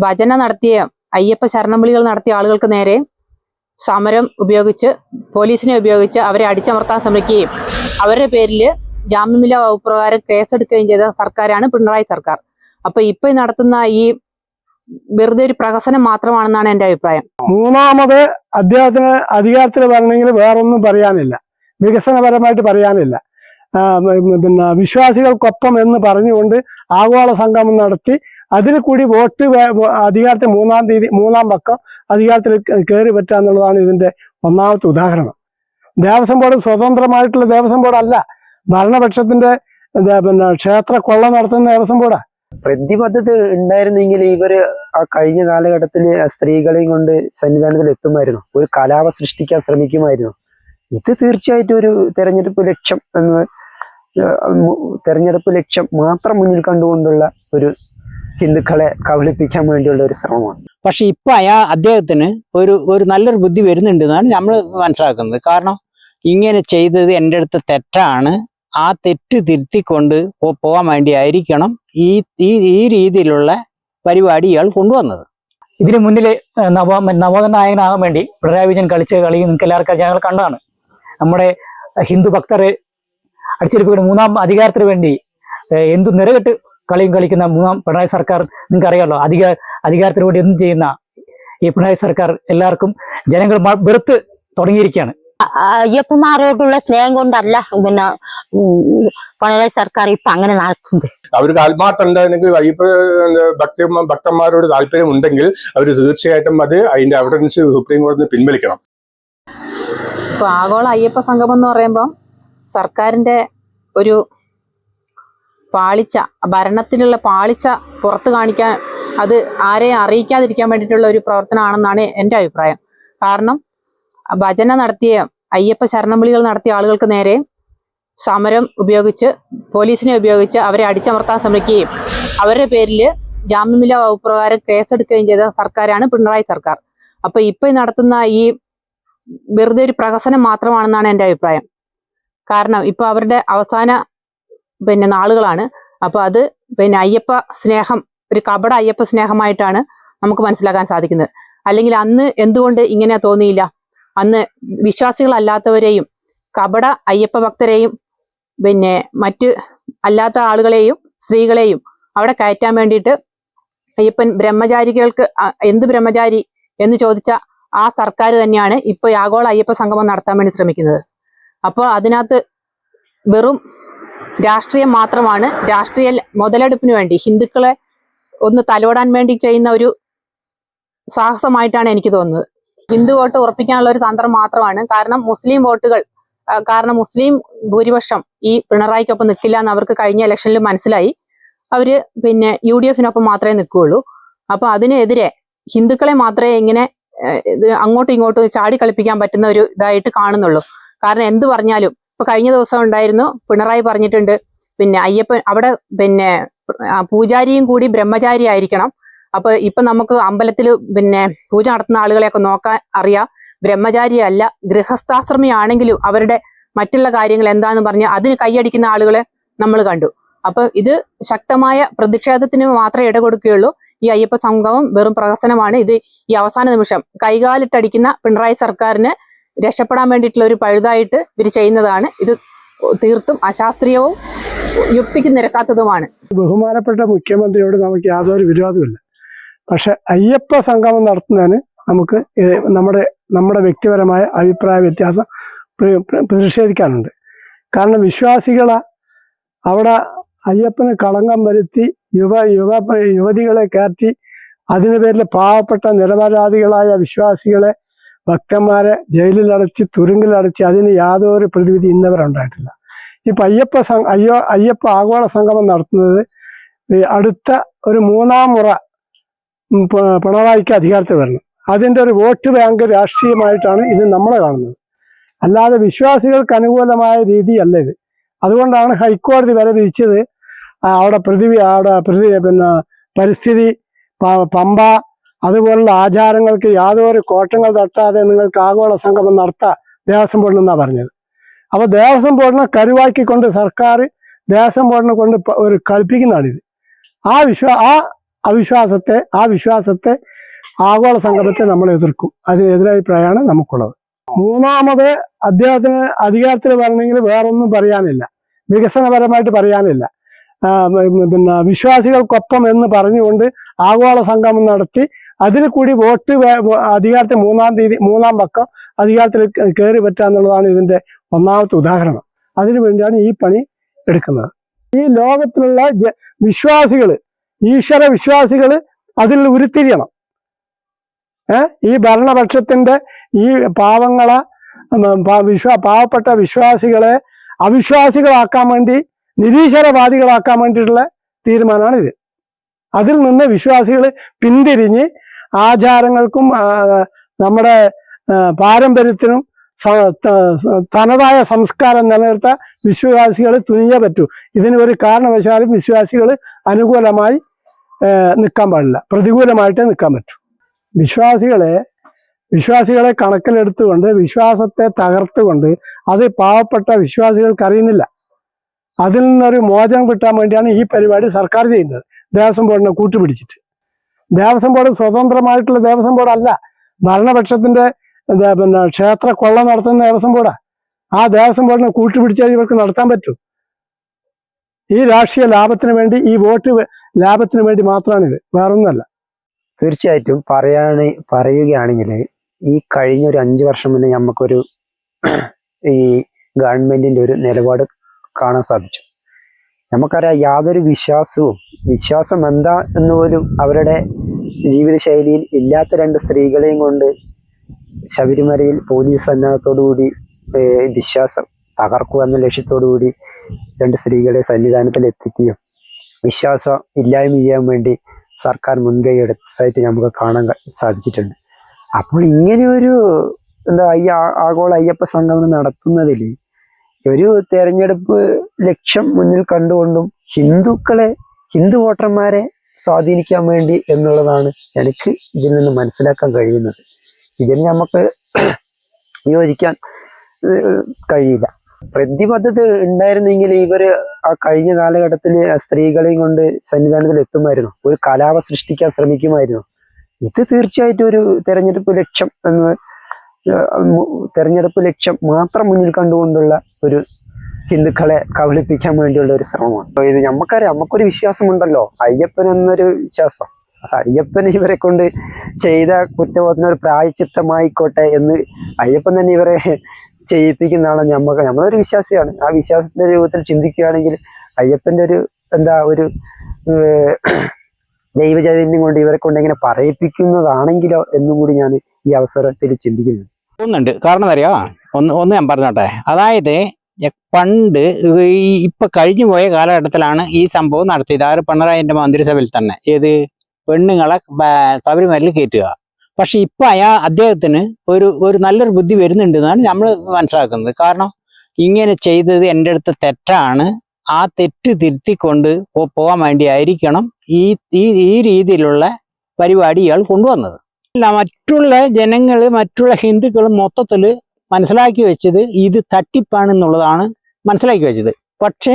ഭജന നടത്തിയ അയ്യപ്പ ശരണവിളികൾ നടത്തിയ ആളുകൾക്ക് നേരെ സമരം ഉപയോഗിച്ച് പോലീസിനെ ഉപയോഗിച്ച് അവരെ അടിച്ചമർത്താൻ ശ്രമിക്കുകയും അവരുടെ പേരിൽ ജാമ്യമില്ലാ വകുപ്പ് പ്രകാരം കേസെടുക്കുകയും ചെയ്ത സർക്കാരാണ് പിണറായി സർക്കാർ. അപ്പൊ ഇപ്പൊ നടത്തുന്ന ഈ വെറുതെ ഒരു പ്രഹസനം മാത്രമാണെന്നാണ് എന്റെ അഭിപ്രായം. മൂന്നാമത് അദ്ദേഹത്തിന് അധികാരത്തിൽ വരണമെങ്കിൽ വേറൊന്നും പറയാനില്ല, വികസനപരമായിട്ട് പറയാനില്ല. പിന്നെ വിശ്വാസികൾക്കൊപ്പം എന്ന് പറഞ്ഞുകൊണ്ട് ആഗോള സംഗമം നടത്തി അതിൽ കൂടി വോട്ട് അധികാരത്തിൽ മൂന്നാം പക്കം അധികാരത്തിൽ കയറി പറ്റുക എന്നുള്ളതാണ് ഇതിന്റെ ഒന്നാമത്തെ ഉദാഹരണം. ദേവസ്വം ബോർഡ് സ്വതന്ത്രമായിട്ടുള്ള ദേവസ്വം ബോർഡല്ല, ഭരണപക്ഷത്തിന്റെ പിന്നെ ക്ഷേത്ര കൊള്ള നടത്തുന്ന ദേവസ്വം ബോർഡാ. പ്രതിബദ്ധത ഉണ്ടായിരുന്നെങ്കിൽ ഇവര് ആ കഴിഞ്ഞ കാലഘട്ടത്തിൽ സ്ത്രീകളെയും കൊണ്ട് സന്നിധാനത്തിൽ എത്തുമായിരുന്നു, ഒരു കലാപം സൃഷ്ടിക്കാൻ ശ്രമിക്കുമായിരുന്നു. ഇത് തീർച്ചയായിട്ടും ഒരു തെരഞ്ഞെടുപ്പ് ലക്ഷ്യം മാത്രം മുന്നിൽ കണ്ടുകൊണ്ടുള്ള ഹിന്ദുക്കളെ കബളിപ്പിക്കാൻ വേണ്ടിയുള്ള ഒരു ശ്രമമാണ്. പക്ഷെ ഇപ്പൊ അദ്ദേഹത്തിന് ഒരു നല്ലൊരു ബുദ്ധി വരുന്നുണ്ടെന്നാണ് നമ്മൾ മനസ്സിലാക്കുന്നത്. കാരണം ഇങ്ങനെ ചെയ്തത് എൻ്റെ അടുത്ത് തെറ്റാണ്, ആ തെറ്റ് തിരുത്തിക്കൊണ്ട് പോകാൻ വേണ്ടി ആയിരിക്കണം ഈ രീതിയിലുള്ള പരിപാടി ഇയാൾ കൊണ്ടുവന്നത്. ഇതിനു മുന്നിൽ നവോത്ഥാന നായകനാകാൻ വേണ്ടി പിണറായി വിജയൻ കളിച്ച കളി നിങ്ങൾക്ക് എല്ലാവർക്കും ഞങ്ങൾ കണ്ടതാണ്. നമ്മുടെ ഹിന്ദു ഭക്തരെ അടിച്ചെടുപ്പിക്കുന്ന മൂന്നാം അധികാരത്തിന് വേണ്ടി എന്തു നിറകെട്ട് കളിയും കളിക്കുന്ന മൂന്നാം പിണറായി സർക്കാർ നിങ്ങൾക്ക് അറിയാമല്ലോ. അധികാരത്തിന് വേണ്ടി എന്തും ചെയ്യുന്ന ഈ പിണറായി സർക്കാർ എല്ലാവർക്കും ജനങ്ങൾ വെറുത്ത് തുടങ്ങിയിരിക്കുകയാണ്. അയ്യപ്പന്മാരോടുള്ള സ്നേഹം കൊണ്ടല്ല പിന്നെ പിണറായി സർക്കാർ ഇപ്പൊ അങ്ങനെ നടത്തുന്നത്. അവർക്ക് ആത്മാർത്ഥം ഉണ്ടായിരുന്നെങ്കിൽ അയ്യപ്പ ഭക്തന്മാരോട് താല്പര്യം ഉണ്ടെങ്കിൽ അവർ തീർച്ചയായിട്ടും അതിന്റെ എവിഡൻസ് സുപ്രീം കോടതി പിൻവലിക്കണം. ഇപ്പൊ ആഗോള അയ്യപ്പ സംഗമം എന്ന് പറയുമ്പോൾ സർക്കാരിന്റെ ഒരു പാളിച്ച, ഭരണത്തിലുള്ള പാളിച്ച പുറത്തു കാണിക്കാൻ, അത് ആരെയും അറിയിക്കാതിരിക്കാൻ വേണ്ടിയിട്ടുള്ള ഒരു പ്രവർത്തനമാണെന്നാണ് എൻ്റെ അഭിപ്രായം. കാരണം ഭജന നടത്തിയ അയ്യപ്പ ശരണവിളികൾ നടത്തിയ ആളുകൾക്ക് നേരെ സമരം ഉപയോഗിച്ച് പോലീസിനെ ഉപയോഗിച്ച് അവരെ അടിച്ചമർത്താൻ ശ്രമിക്കുകയും അവരുടെ പേരിൽ ജാമ്യമില്ലാ വകുപ്പ് പ്രകാരം കേസെടുക്കുകയും ചെയ്ത സർക്കാരാണ് പിണറായി സർക്കാർ. അപ്പൊ ഇപ്പൊ നടത്തുന്ന ഈ വെറുതെ ഒരു പ്രഹസനം മാത്രമാണെന്നാണ് എൻ്റെ അഭിപ്രായം. കാരണം ഇപ്പൊ അവരുടെ അവസാന നാളുകളാണ്. അപ്പൊ അത് അയ്യപ്പ സ്നേഹം ഒരു കപട അയ്യപ്പ സ്നേഹമായിട്ടാണ് നമുക്ക് മനസ്സിലാക്കാൻ സാധിക്കുന്നത്. അല്ലെങ്കിൽ അന്ന് എന്തുകൊണ്ട് ഇങ്ങനെ തോന്നിയില്ല? അന്ന് വിശ്വാസികളല്ലാത്തവരെയും കപട അയ്യപ്പ ഭക്തരെയും മറ്റ് അല്ലാത്ത ആളുകളെയും സ്ത്രീകളെയും അവിടെ കയറ്റാൻ വേണ്ടിയിട്ട് അയ്യപ്പൻ ബ്രഹ്മചാരികൾക്ക് എന്ത് ബ്രഹ്മചാരി എന്ന് ചോദിച്ച ആ സർക്കാർ തന്നെയാണ് ഇപ്പൊ ആഗോള അയ്യപ്പ സംഗമം നടത്താൻ വേണ്ടി ശ്രമിക്കുന്നത്. അപ്പോൾ അതിനകത്ത് വെറും രാഷ്ട്രീയം മാത്രമാണ്, രാഷ്ട്രീയ മുതലെടുപ്പിന് വേണ്ടി ഹിന്ദുക്കളെ ഒന്ന് തലോടാൻ വേണ്ടി ചെയ്യുന്ന ഒരു സാഹസമായിട്ടാണ് എനിക്ക് തോന്നുന്നത്. ഹിന്ദു വോട്ട് ഉറപ്പിക്കാനുള്ള ഒരു തന്ത്രം മാത്രമാണ്. കാരണം മുസ്ലിം ഭൂരിപക്ഷം ഈ പിണറായിക്കൊപ്പം നിൽക്കില്ല എന്ന് അവർക്ക് കഴിഞ്ഞ ഇലക്ഷനിൽ മനസ്സിലായി. അവര് UDF-നൊപ്പം മാത്രമേ നിൽക്കുകയുള്ളൂ. അപ്പൊ അതിനെതിരെ ഹിന്ദുക്കളെ മാത്രമേ ഇങ്ങനെ അങ്ങോട്ടും ഇങ്ങോട്ടും ചാടി കളിപ്പിക്കാൻ പറ്റുന്ന ഒരു ഇതായിട്ട് കാണുന്നുള്ളൂ. കാരണം എന്ത് പറഞ്ഞാലും ഇപ്പൊ കഴിഞ്ഞ ദിവസം ഉണ്ടായിരുന്നു, പിണറായി പറഞ്ഞിട്ടുണ്ട് അയ്യപ്പൻ അവിടെ പൂജാരിയും കൂടി ബ്രഹ്മചാരി ആയിരിക്കണം. അപ്പൊ ഇപ്പൊ നമുക്ക് അമ്പലത്തിൽ പൂജ നടത്തുന്ന ആളുകളെയൊക്കെ നോക്കാൻ അറിയാം, ബ്രഹ്മചാരി അല്ല ഗൃഹസ്ഥാശ്രമിയാണെങ്കിലും അവരുടെ മറ്റുള്ള കാര്യങ്ങൾ എന്താന്ന് പറഞ്ഞ് അതിന് കൈയടിക്കുന്ന ആളുകളെ നമ്മൾ കണ്ടു. അപ്പൊ ഇത് ശക്തമായ പ്രതിഷേധത്തിന് മാത്രമേ ഇടകൊടുക്കുകയുള്ളൂ. ഈ അയ്യപ്പ സംഗമം വെറും പ്രഹസനമാണ്. ഇത് ഈ അവസാന നിമിഷം കൈകാലിട്ടടിക്കുന്ന പിണറായി സർക്കാരിന് രക്ഷപ്പെടാൻ വേണ്ടിയിട്ടുള്ള ഒരു പഴുതായിട്ട് ഇവർ ചെയ്യുന്നതാണ്. ഇത് തീർത്തും അശാസ്ത്രീയവും യുക്തിക്ക് നിരക്കാത്തതുമാണ്. ബഹുമാനപ്പെട്ട മുഖ്യമന്ത്രിയോട് നമുക്ക് യാതൊരു വിരോധമില്ല. പക്ഷെ അയ്യപ്പ സംഗമം നടത്തുന്നതിന് നമുക്ക് നമ്മുടെ വ്യക്തിപരമായ അഭിപ്രായ വ്യത്യാസം പ്രതിഷേധിക്കാനുണ്ട്. കാരണം വിശ്വാസികളെ അവിടെ അയ്യപ്പന് കളങ്കം വരുത്തി യുവതികളെ കയറ്റി അതിന് പേരിൽ പാവപ്പെട്ട നിരപരാധികളായ വിശ്വാസികളെ ഭക്തന്മാരെ ജയിലിലടച്ച് തുരുങ്കിലടച്ച് അതിന് യാതൊരു പ്രതിവിധി ഇന്നവരുണ്ടായിട്ടില്ല. ഇപ്പം അയ്യപ്പ ആഗോള സംഗമം നടത്തുന്നത് അടുത്ത ഒരു മൂന്നാം മുറ പിണറായിക്ക് അധികാരത്തിൽ വരണം. അതിൻ്റെ ഒരു വോട്ട് ബാങ്ക് രാഷ്ട്രീയമായിട്ടാണ് ഇത് നമ്മളെ കാണുന്നത്, അല്ലാതെ വിശ്വാസികൾക്ക് അനുകൂലമായ രീതിയല്ല ഇത്. അതുകൊണ്ടാണ് ഹൈക്കോടതി വരെ വിധിച്ചത് അവിടെ പരിസ്ഥിതി പമ്പ അതുപോലുള്ള ആചാരങ്ങൾക്ക് യാതൊരു കോട്ടങ്ങൾ തട്ടാതെ നിങ്ങൾക്ക് ആഗോള സംഗമം നടത്താം ദേവസ്വം ബോർഡിനെന്നാണ് പറഞ്ഞത്. അപ്പോൾ ദേവസ്വം ബോർഡിനെ കരുവാക്കിക്കൊണ്ട് സർക്കാർ ദേവസ്വം ബോർഡിനെ കൊണ്ട് ഒരു കളിപ്പിക്കുന്നതാണിത്. ആ വിശ്വാസത്തെ ആഗോള സംഗമത്തെ നമ്മൾ എതിർക്കും. അതിനെതിരഭിപ്രായമാണ് നമുക്കുള്ളത്. മൂന്നാമത് അദ്ദേഹത്തിന് അധികാരത്തിൽ വരണമെങ്കിൽ വേറൊന്നും പറയാനില്ല, വികസനപരമായിട്ട് പറയാനില്ല. വിശ്വാസികൾക്കൊപ്പം എന്ന് പറഞ്ഞുകൊണ്ട് ആഗോള സംഗമം നടത്തി അതിൽ കൂടി വോട്ട് അധികാരത്തിൽ മൂന്നാം പക്കം അധികാരത്തിൽ കയറി പറ്റുക എന്നുള്ളതാണ് ഇതിന്റെ ഒന്നാമത്തെ ഉദാഹരണം. അതിനു വേണ്ടിയാണ് ഈ പണി എടുക്കുന്നത്. ഈ ലോകത്തിലുള്ള വിശ്വാസികള്, ഈശ്വര വിശ്വാസികള് അതിൽ ഉരുത്തിരിയണം. ഈ ഭരണപക്ഷത്തിന്റെ ഈ പാവങ്ങളെ പാവപ്പെട്ട വിശ്വാസികളെ അവിശ്വാസികളാക്കാൻ വേണ്ടി, നിരീശ്വരവാദികളാക്കാൻ വേണ്ടിയിട്ടുള്ള തീരുമാനമാണ് ഇത്. അതിൽ നിന്ന് വിശ്വാസികൾ പിന്തിരിഞ്ഞ് ആചാരങ്ങൾക്കും നമ്മുടെ പാരമ്പര്യത്തിനും തനതായ സംസ്കാരം നിലനിർത്താൻ വിശ്വാസികൾ തുനിയേ പറ്റൂ. ഇതിന് ഒരു കാരണവശാലും വിശ്വാസികൾ അനുകൂലമായി നിൽക്കാൻ പാടില്ല, പ്രതികൂലമായിട്ടേ നിൽക്കാൻ പറ്റൂ. വിശ്വാസികളെ കണക്കിലെടുത്തുകൊണ്ട് വിശ്വാസത്തെ തകർത്തുകൊണ്ട് അത് പാവപ്പെട്ട വിശ്വാസികൾക്ക് അറിയുന്നില്ല. അതിൽ നിന്നൊരു മോചനം കിട്ടാൻ വേണ്ടിയാണ് ഈ പരിപാടി സർക്കാർ ചെയ്യുന്നത്. ദേവസ്വം ബോർഡിനെ കൂട്ടുപിടിച്ചിട്ട്. ദേവസ്വം ബോർഡ് സ്വതന്ത്രമായിട്ടുള്ള ദേവസ്വം ബോർഡല്ല, ഭരണപക്ഷത്തിന്റെ ക്ഷേത്ര കൊള്ള നടത്തുന്ന ദേവസ്വം ബോർഡാ. ആ ദേവസ്വം ബോർഡിനെ കൂട്ടുപിടിച്ചാൽ ഇവർക്ക് നടത്താൻ പറ്റൂ. ഈ രാഷ്ട്രീയ ലാഭത്തിന് വേണ്ടി, ഈ വോട്ട് ലാഭത്തിന് വേണ്ടി മാത്രമാണിത്, വേറൊന്നുമല്ല. തീർച്ചയായിട്ടും പറയുകയാണെങ്കിൽ ഈ കഴിഞ്ഞ ഒരു 5 വർഷം മുന്നേ നമുക്കൊരു ഈ ഗവൺമെന്റിന്റെ ഒരു നിലപാട് കാണാൻ സാധിച്ചു. നമുക്കറിയാം, യാതൊരു വിശ്വാസം എന്താ എന്ന് പോലും അവരുടെ ജീവിതശൈലിയിൽ ഇല്ലാത്ത 2 സ്ത്രീകളെയും കൊണ്ട് ശബരിമലയിൽ പോലീസ് സന്നാഹത്തോടുകൂടി വിശ്വാസം തകർക്കുക എന്ന ലക്ഷ്യത്തോടുകൂടി 2 സ്ത്രീകളെ സന്നിധാനത്തിൽ എത്തിക്കുകയും വിശ്വാസം ഇല്ലായ്മ ചെയ്യാൻ വേണ്ടി സർക്കാർ മുൻകൈ എടുത്തതായിട്ട് നമുക്ക് കാണാൻ സാധിച്ചിട്ടുണ്ട്. അപ്പോൾ ഇങ്ങനെ ഒരു ഈ ആഗോള അയ്യപ്പ സംഗമം നടത്തുന്നതിൽ ഒരു തെരഞ്ഞെടുപ്പ് ലക്ഷ്യം മുന്നിൽ കണ്ടുകൊണ്ടും ഹിന്ദു വോട്ടർമാരെ സ്വാധീനിക്കാൻ വേണ്ടി എന്നുള്ളതാണ് എനിക്ക് ഇതിൽ നിന്ന് മനസ്സിലാക്കാൻ കഴിയുന്നത്. ഇതിന് നമുക്ക് യോജിക്കാൻ കഴിയില്ല. പ്രതിബദ്ധത ഉണ്ടായിരുന്നെങ്കിൽ ഇവര് ആ കഴിഞ്ഞ കാലഘട്ടത്തിൽ സ്ത്രീകളെയും കൊണ്ട് സന്നിധാനത്തിൽ എത്തുമായിരുന്നു, ഒരു കലാപം സൃഷ്ടിക്കാൻ ശ്രമിക്കുമായിരുന്നു. ഇത് തീർച്ചയായിട്ടും ഒരു തെരഞ്ഞെടുപ്പ് ലക്ഷ്യം മാത്രം മുന്നിൽ കണ്ടുകൊണ്ടുള്ള ഒരു ഹിന്ദുക്കളെ കബളിപ്പിക്കാൻ വേണ്ടിയുള്ള ഒരു ശ്രമമാണ്. ഇത് നമുക്കൊരു വിശ്വാസമുണ്ടല്ലോ, അയ്യപ്പൻ എന്നൊരു വിശ്വാസം. അയ്യപ്പൻ ഇവരെ കൊണ്ട് ചെയ്ത കുറ്റബോധത്തിനൊരു പ്രായച്ചിത്തമായിക്കോട്ടെ എന്ന് അയ്യപ്പൻ തന്നെ ഇവരെ ചെയ്യിപ്പിക്കുന്നതാണ്. നമ്മളൊരു വിശ്വാസിയാണ്. ആ വിശ്വാസത്തിന്റെ രൂപത്തിൽ ചിന്തിക്കുകയാണെങ്കിൽ അയ്യപ്പന്റെ ഒരു ദൈവചൈതന്യം കൊണ്ട് ഇവരെ കൊണ്ട് എങ്ങനെ പറയിപ്പിക്കുന്നതാണെങ്കിലോ എന്നും കൂടി ഞാൻ ഈ അവസരത്തിൽ ചിന്തിക്കുന്നു. ഒന്നുണ്ട്. കാരണം അറിയാം, ഒന്ന് ഞാൻ പറഞ്ഞോട്ടെ. അതായത് പണ്ട് ഇപ്പൊ കഴിഞ്ഞു പോയ കാലഘട്ടത്തിലാണ് ഈ സംഭവം നടത്തിയത്. ആര് പിണറായിന്റെ മന്ത്രിസഭയിൽ തന്നെ. ഏത് പെണ്ണുങ്ങളെ ശബരിമലയിൽ കയറ്റുക. പക്ഷെ ഇപ്പൊ അദ്ദേഹത്തിന് ഒരു നല്ലൊരു ബുദ്ധി വരുന്നുണ്ട് എന്നാണ് നമ്മൾ മനസ്സിലാക്കുന്നത്. കാരണം ഇങ്ങനെ ചെയ്തത് എൻ്റെ അടുത്ത് തെറ്റാണ്, ആ തെറ്റ് തിരുത്തിക്കൊണ്ട് പോകാൻ വേണ്ടി ആയിരിക്കണം ഈ രീതിയിലുള്ള പരിപാടി ഇയാൾ കൊണ്ടുവന്നത്. അല്ല, മറ്റുള്ള മറ്റുള്ള ഹിന്ദുക്കൾ മൊത്തത്തിൽ മനസ്സിലാക്കി വെച്ചത് ഇത് തട്ടിപ്പാണെന്നുള്ളതാണ് മനസ്സിലാക്കി വെച്ചത്. പക്ഷെ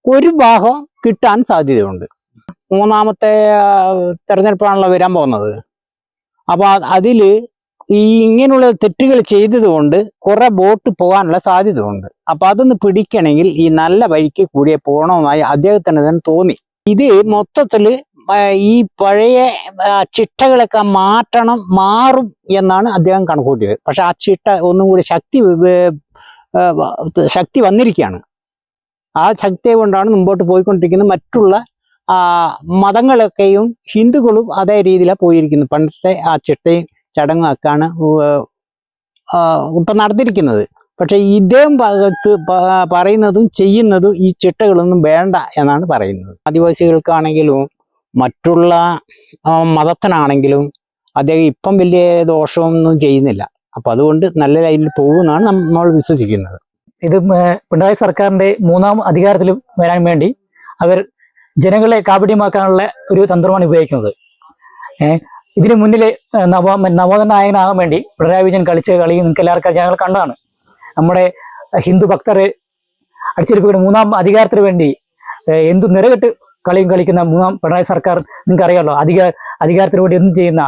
ഒരു ഭാഗം കിട്ടാൻ സാധ്യതയുണ്ട്. 3ാമത്തെ തെരഞ്ഞെടുപ്പാണല്ലോ വരാൻ പോകുന്നത്. അപ്പൊ അതില് ഇങ്ങനെയുള്ള തെറ്റുകൾ ചെയ്തത് കൊണ്ട് കുറെ വോട്ട് പോകാനുള്ള സാധ്യത ഉണ്ട്. അപ്പൊ അതൊന്ന് പിടിക്കണമെങ്കിൽ ഈ നല്ല വഴിക്ക് കൂടിയേ പോകണമെന്നായി അദ്ദേഹത്തിന് തന്നെ തോന്നി. ഇത് മൊത്തത്തില് ഈ പഴയ ചിട്ടകളൊക്കെ മാറും എന്നാണ് അദ്ദേഹം കണക്കൂട്ടിയത്. പക്ഷെ ആ ചിട്ട ഒന്നും കൂടി ശക്തി വന്നിരിക്കുകയാണ്. ആ ശക്തിയെ കൊണ്ടാണ് മുമ്പോട്ട് പോയിക്കൊണ്ടിരിക്കുന്നത്. മറ്റുള്ള മതങ്ങളൊക്കെയും ഹിന്ദുക്കളും അതേ രീതിയിലാണ് പോയിരിക്കുന്നത്. പണ്ടത്തെ ആ ചിട്ടയും ചടങ്ങൊക്കെയാണ് ഇപ്പം നടന്നിരിക്കുന്നത്. പക്ഷെ ഇദ്ദേഹം പറയുന്നതും ചെയ്യുന്നതും ഈ ചിട്ടകളൊന്നും വേണ്ട എന്നാണ് പറയുന്നത്. ആദിവാസികൾക്കാണെങ്കിലും മറ്റുള്ള മതത്തിനാണെങ്കിലും അദ്ദേഹം ഇപ്പം വലിയ ദോഷമൊന്നും ചെയ്യുന്നില്ല. അപ്പൊ അതുകൊണ്ട് നല്ല ലൈനിൽ പോകുമെന്നാണ് നമ്മൾ വിശ്വസിക്കുന്നത്. ഇത് പിണറായി സർക്കാരിന്റെ 3ാം അധികാരത്തിൽ വരാൻ വേണ്ടി അവർ ജനങ്ങളെ കാപട്യമാക്കാനുള്ള ഒരു തന്ത്രമാണ് ഉപയോഗിക്കുന്നത്. ഇതിനു മുന്നിൽ നവോത്ഥാന നായകനാകാൻ വേണ്ടി പിണറായി വിജയൻ കളിച്ച കളി നിങ്ങൾക്ക് എല്ലാവർക്കും ജനങ്ങൾ കണ്ടതാണ്. നമ്മുടെ ഹിന്ദു ഭക്തർ അടിച്ചെടുപ്പിക്കുന്ന 3ാം അധികാരത്തിന് വേണ്ടി എന്തു നിറകെട്ട് കളിയും കളിക്കുന്ന മൂന്നാം പിണറായി സർക്കാർ നിങ്ങൾക്ക് അറിയാമല്ലോ. അധികാരത്തിന് വേണ്ടി എന്തും ചെയ്യുന്ന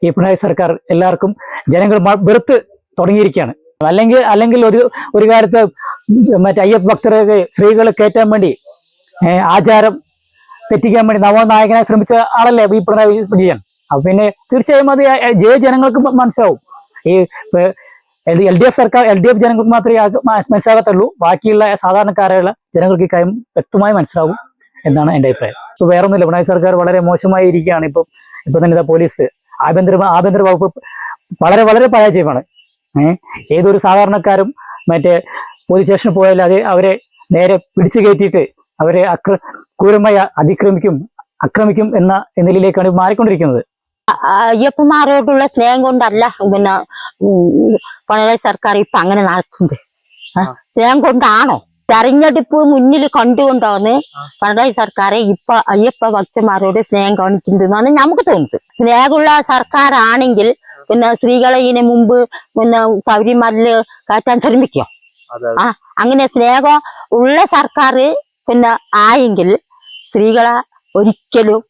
ഈ പിണറായി സർക്കാർ എല്ലാവർക്കും ജനങ്ങൾ വെറുത്ത് തുടങ്ങിയിരിക്കുകയാണ്. അല്ലെങ്കിൽ ഒരു കാലത്ത് മറ്റേ അയ്യപ്പ ഭക്തരെ സ്ത്രീകളെ കയറ്റാൻ വേണ്ടി ആചാരം തെറ്റിക്കാൻ വേണ്ടി നവനായകനായി ശ്രമിച്ച ആളല്ലേ ഈ പിണറായി വിജയൻ. അപ്പൊ പിന്നെ തീർച്ചയായും അത് ജനങ്ങൾക്ക് മനസ്സിലാവും. ഈ LDF സർക്കാർ LDF ജനങ്ങൾക്ക് മാത്രമേ മനസ്സിലാകത്തുള്ളൂ. ബാക്കിയുള്ള സാധാരണക്കാരായുള്ള ജനങ്ങൾക്ക് ഈ കാര്യം വ്യക്തമായി മനസ്സിലാവും എന്നാണ് എൻ്റെ അഭിപ്രായം. ഇപ്പൊ വേറൊന്നുമില്ല, പിണറായി സർക്കാർ വളരെ മോശമായി ഇരിക്കുകയാണ്. ഇപ്പൊ തന്നെ പോലീസ് ആഭ്യന്തര വകുപ്പ് വളരെ വളരെ പരാജയമാണ്. ഏതൊരു സാധാരണക്കാരും മറ്റേ പോലീസ് സ്റ്റേഷനിൽ പോയാൽ അവരെ നേരെ പിടിച്ചു കയറ്റിയിട്ട് അവരെ ക്രൂരമായി ആക്രമിക്കും എന്ന നിലയിലേക്കാണ് മാറിക്കൊണ്ടിരിക്കുന്നത്. അയ്യപ്പന്മാരോടുള്ള സ്നേഹം കൊണ്ടല്ല പിണറായി സർക്കാർ ഇപ്പൊ അങ്ങനെ നടത്തുന്നത്. സ്നേഹം കൊണ്ടാണോ? തെരഞ്ഞെടുപ്പ് മുന്നിൽ കണ്ടുകൊണ്ടാണ് പിണറായി സർക്കാർ ഇപ്പൊ അയ്യപ്പ ഭക്തന്മാരോട് സ്നേഹം കാണിക്കുന്നതെന്നാണ് നമുക്ക് തോന്നുന്നത്. സ്നേഹമുള്ള സർക്കാരാണെങ്കിൽ സ്ത്രീകളെ ഇതിന് മുമ്പ് ശബരിമലയില് കയറ്റാൻ ശ്രമിക്കും. അങ്ങനെ സ്നേഹം ഉള്ള സർക്കാർ ആയെങ്കിൽ സ്ത്രീകളെ ഒരിക്കലും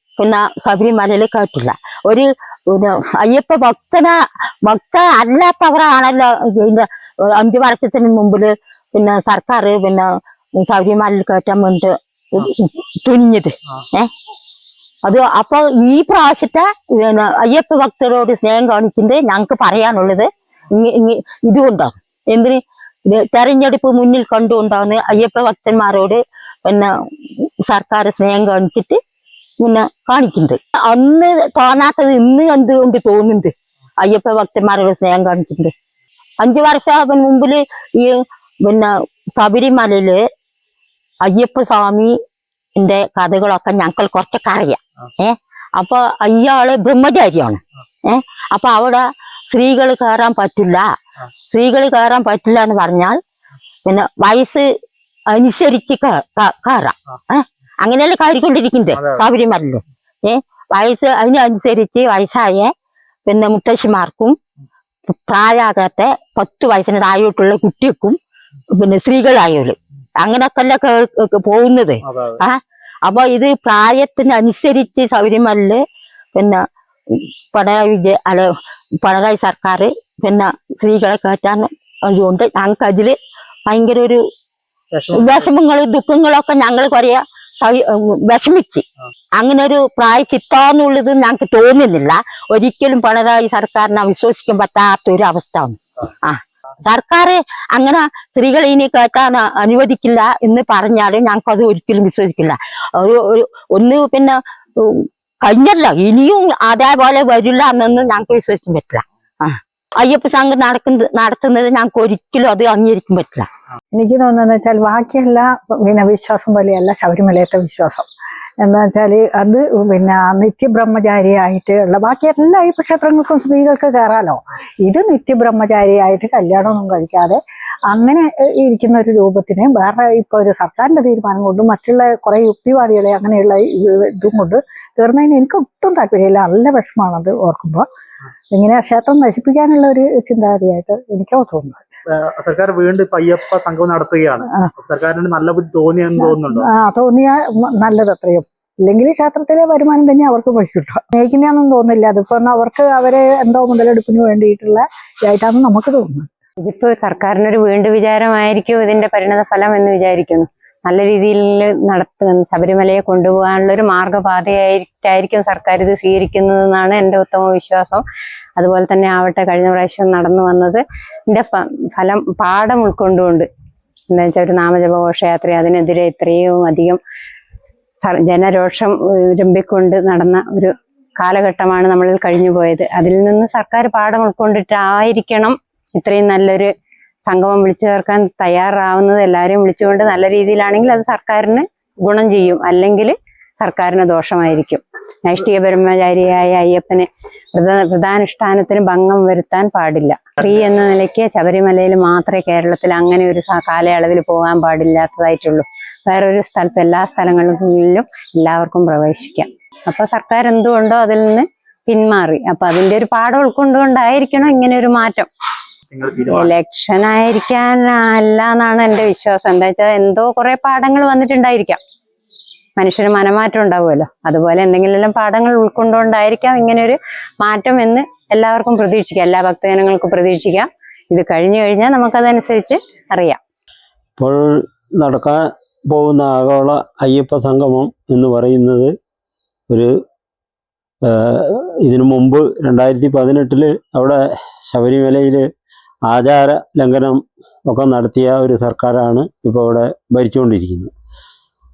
ശബരിമലയിൽ കയറ്റില്ല. ഒരു അയ്യപ്പ ഭക്ത അല്ലാത്തവരാണല്ലോ 5 വർഷത്തിന് മുമ്പില് സർക്കാർ ശബരിമലയിൽ കയറ്റാൻ വേണ്ടി തുനിഞ്ഞത്. അത് അപ്പൊ ഈ പ്രാവശ്യത്തെ അയ്യപ്പ ഭക്തരോട് സ്നേഹം കാണിക്കുന്നത് ഞങ്ങൾക്ക് പറയാനുള്ളത് ഇതുകൊണ്ടാണ്. എന്തിന് തെരഞ്ഞെടുപ്പ് മുന്നിൽ കണ്ടുകൊണ്ടാണ് അയ്യപ്പ ഭക്തന്മാരോട് സർക്കാർ സ്നേഹം കാണിച്ചിട്ട് കാണിക്കുന്നത്. അന്ന് തോന്നാത്തത് ഇന്ന് എന്തുകൊണ്ട് തോന്നുന്നത് അയ്യപ്പ ഭക്തന്മാരോട് സ്നേഹം കാണിക്കുന്നത്? 5 വർഷം മുമ്പില് ഈ ശബരിമലയില് അയ്യപ്പ സ്വാമിന്റെ കഥകളൊക്കെ ഞങ്ങൾക്ക് കുറച്ചൊക്കെ അറിയാം. അപ്പൊ അയാള് ബ്രഹ്മചാരിയാണ്. അപ്പൊ അവിടെ സ്ത്രീകൾ കയറാൻ പറ്റില്ല എന്ന് പറഞ്ഞാൽ വയസ്സ് അനുസരിച്ച് കയറാം. അങ്ങനെയല്ലേ കയറിക്കൊണ്ടിരിക്കുന്നത് ശബരിമലയില്. വയസ്സ് അതിനനുസരിച്ച് വയസ്സായ മുത്തശ്ശിമാർക്കും പ്രായാകാത്ത 10 വയസ്സിന് താഴോട്ടുള്ള കുട്ടിക്കും സ്ത്രീകളായാലും അങ്ങനൊക്കെയല്ലേ പോകുന്നത്. അപ്പൊ ഇത് പ്രായത്തിനനുസരിച്ച് ശബരിമലയില് പിണറായി സർക്കാർ സ്ത്രീകളെ കയറ്റാൻ അതുകൊണ്ട് ഞങ്ങൾക്ക് അതില് ഭയങ്കര ഒരു വിഷമങ്ങളും ദുഃഖങ്ങളൊക്കെ ഞങ്ങൾ കുറെ വിഷമിച്ച്. അങ്ങനെ ഒരു പ്രായച്ചിത്താന്നുള്ളത് ഞങ്ങൾക്ക് തോന്നുന്നില്ല. ഒരിക്കലും പിണറായി സർക്കാരിനെ വിശ്വസിക്കാൻ പറ്റാത്തൊരു അവസ്ഥ ആണ്. സർക്കാർ അങ്ങനെ സ്ത്രീകളെ ഇനി കയറ്റാൻ അനുവദിക്കില്ല എന്ന് പറഞ്ഞാല് ഞങ്ങൾക്ക് അത് ഒരിക്കലും വിശ്വസിക്കില്ല. ഒന്ന് കഴിഞ്ഞല്ലോ, ഇനിയും അതേപോലെ വരില്ല എന്നൊന്നും ഞങ്ങൾക്ക് വിശ്വസിക്കാൻ പറ്റില്ല. അയ്യപ്പ സംഘം നടത്തുന്നത് ഞങ്ങൾക്ക് ഒരിക്കലും അത് അംഗീകരിക്കാൻ പറ്റില്ല. എനിക്ക് തോന്നുന്നത് വെച്ചാൽ ബാക്കിയല്ല വിശ്വാസം പോലെയല്ല ശബരിമലയത്തെ വിശ്വാസം. എന്താ വെച്ചാൽ അത് നിത്യബ്രഹ്മചാരിയായിട്ട് ഉള്ള ബാക്കി എല്ലാ അയ്യപ്പ ക്ഷേത്രങ്ങൾക്കും സ്ത്രീകൾക്ക് കയറാലോ. ഇത് നിത്യബ്രഹ്മചാരിയായിട്ട് കല്യാണമൊന്നും കഴിക്കാതെ അങ്ങനെ ഇരിക്കുന്ന ഒരു രൂപത്തിന് വേറെ ഇപ്പൊ ഒരു സർക്കാരിന്റെ തീരുമാനം കൊണ്ടും മറ്റുള്ള കുറെ യുക്തിവാദികളെ അങ്ങനെയുള്ള ഇതും കൊണ്ട് തീർന്നതിന് എനിക്ക് ഒട്ടും താല്പര്യമില്ല. നല്ല വിഷമാണത് ഓർക്കുമ്പോൾ. ഇങ്ങനെ ക്ഷേത്രം നശിപ്പിക്കാനുള്ള ഒരു ചിന്താഗതിയായിട്ട് എനിക്കോ തോന്നുന്നത്. സർക്കാർ വീണ്ടും ഇപ്പൊ അയ്യപ്പ സംഘം നടത്തുകയാണ്. സർക്കാരിന് നല്ല ബുദ്ധി തോന്നിയെന്ന് തോന്നുന്നുണ്ടോ? തോന്നിയ നല്ലത് അത്രയും. ഇല്ലെങ്കിൽ ക്ഷേത്രത്തിലെ വരുമാനം തന്നെ അവർക്ക് പോയി കിട്ടും. സ്നേഹിക്കുന്നതൊന്നും തോന്നില്ല. അതിപ്പോ അവരെ എന്തോ മുതലെടുപ്പിന് വേണ്ടിയിട്ടുള്ള ഇതായിട്ടാണ് നമുക്ക് തോന്നുന്നത്. ഇതിപ്പോ സർക്കാരിനൊരു വീണ്ടും വിചാരമായിരിക്കും ഇതിന്റെ പരിണത ഫലം എന്ന് വിചാരിക്കുന്നു. നല്ല രീതിയിൽ ശബരിമലയെ കൊണ്ടുപോകാനുള്ള ഒരു മാർഗപാതയായിട്ടായിരിക്കും സർക്കാർ ഇത് സ്വീകരിക്കുന്നതെന്നാണ് എൻ്റെ ഉത്തമ വിശ്വാസം. അതുപോലെ തന്നെ ആവട്ടെ, കഴിഞ്ഞ പ്രാവശ്യം നടന്നു വന്നത് ഫലം പാഠം ഉൾക്കൊണ്ടുകൊണ്ട് എന്താ വെച്ചാൽ ഒരു നാമജപ ഘോഷയാത്ര, അതിനെതിരെ ഇത്രയും അധികം ജനരോഷം രമ്പിക്കൊണ്ട് നടന്ന ഒരു കാലഘട്ടമാണ് നമ്മളിൽ കഴിഞ്ഞു പോയത്. അതിൽ നിന്ന് സർക്കാർ പാഠം ഉൾക്കൊണ്ടിട്ടായിരിക്കണം ഇത്രയും നല്ലൊരു സംഗമം വിളിച്ചു ചേർക്കാൻ തയ്യാറാവുന്നത്. എല്ലാവരെയും വിളിച്ചുകൊണ്ട് നല്ല രീതിയിലാണെങ്കിൽ അത് സർക്കാരിന് ഗുണം ചെയ്യും, അല്ലെങ്കിൽ സർക്കാരിന് ദോഷമായിരിക്കും. നൈഷ്ഠിക ബ്രഹ്മചാരിയായ അയ്യപ്പന് വ്രതാനുഷ്ഠാനത്തിന് ഭംഗം വരുത്താൻ പാടില്ല. സ്ത്രീ എന്ന നിലയ്ക്ക് ശബരിമലയിൽ മാത്രമേ കേരളത്തിൽ അങ്ങനെ ഒരു കാലയളവിൽ പോകാൻ പാടില്ലാത്തതായിട്ടുള്ളൂ. വേറൊരു സ്ഥലത്ത് എല്ലാ സ്ഥലങ്ങളിലും എല്ലാവർക്കും പ്രവേശിക്കാം. അപ്പൊ സർക്കാർ എന്തുകൊണ്ടോ അതിൽ നിന്ന് പിന്മാറി. അപ്പൊ അതിന്റെ ഒരു പാഠം ഉൾക്കൊണ്ടുകൊണ്ടായിരിക്കണം ഇങ്ങനെ ഒരു മാറ്റം. ഇലക്ഷൻ ആയിരിക്കാൻ അല്ല എന്നാണ് എന്റെ വിശ്വാസം. എന്താ വെച്ചാൽ എന്തോ കുറെ പാഠങ്ങൾ വന്നിട്ടുണ്ടായിരിക്കാം. മനുഷ്യന് മനമാറ്റം ഉണ്ടാവുമല്ലോ. അതുപോലെ എന്തെങ്കിലും പാഠങ്ങൾ ഉൾക്കൊണ്ടുകൊണ്ടായിരിക്കാം ഇങ്ങനെ ഒരു മാറ്റം എന്ന് എല്ലാവർക്കും പ്രതീക്ഷിക്കാം, എല്ലാ ഭക്തജനങ്ങൾക്കും പ്രതീക്ഷിക്കാം. ഇത് കഴിഞ്ഞു കഴിഞ്ഞാൽ നമുക്കതനുസരിച്ച് അറിയാം. ഇപ്പോൾ നടക്കാൻ പോകുന്ന ആഗോള അയ്യപ്പ സംഗമം എന്ന് പറയുന്നത് ഒരു ഇതിനു മുമ്പ് 2018 അവിടെ ശബരിമലയിൽ ആചാര ലംഘനം ഒക്കെ നടത്തിയ ഒരു സർക്കാരാണ് ഇപ്പോൾ ഇവിടെ ഭരിച്ചുകൊണ്ടിരിക്കുന്നത്.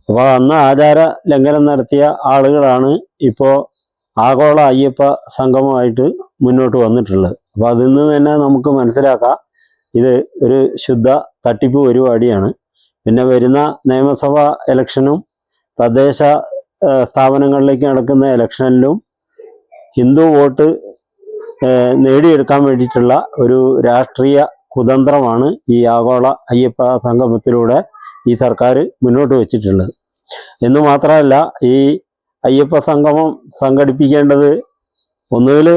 അപ്പോൾ അന്ന് ആചാര ലംഘനം നടത്തിയ ആളുകളാണ് ഇപ്പോൾ ആഗോള അയ്യപ്പ സംഗമമായിട്ട് മുന്നോട്ട് വന്നിട്ടുള്ളത്. അപ്പോൾ അതിൽ നിന്ന് തന്നെ നമുക്ക് മനസ്സിലാക്കാം ഇത് ഒരു ശുദ്ധ തട്ടിപ്പ് പരിപാടിയാണ്. പിന്നെ വരുന്ന നിയമസഭാ ഇലക്ഷനും തദ്ദേശ സ്ഥാപനങ്ങളിലേക്ക് നടക്കുന്ന ഇലക്ഷനിലും ഹിന്ദു വോട്ട് നേടിയെടുക്കാൻ വേണ്ടിയിട്ടുള്ള ഒരു രാഷ്ട്രീയ കുതന്ത്രമാണ് ഈ ആഗോള അയ്യപ്പ സംഗമത്തിലൂടെ ഈ സർക്കാർ മുന്നോട്ട് വച്ചിട്ടുള്ളത്. എന്ന് മാത്രമല്ല, ഈ അയ്യപ്പ സംഗമം സംഘടിപ്പിക്കേണ്ടത് ഒന്നുകിൽ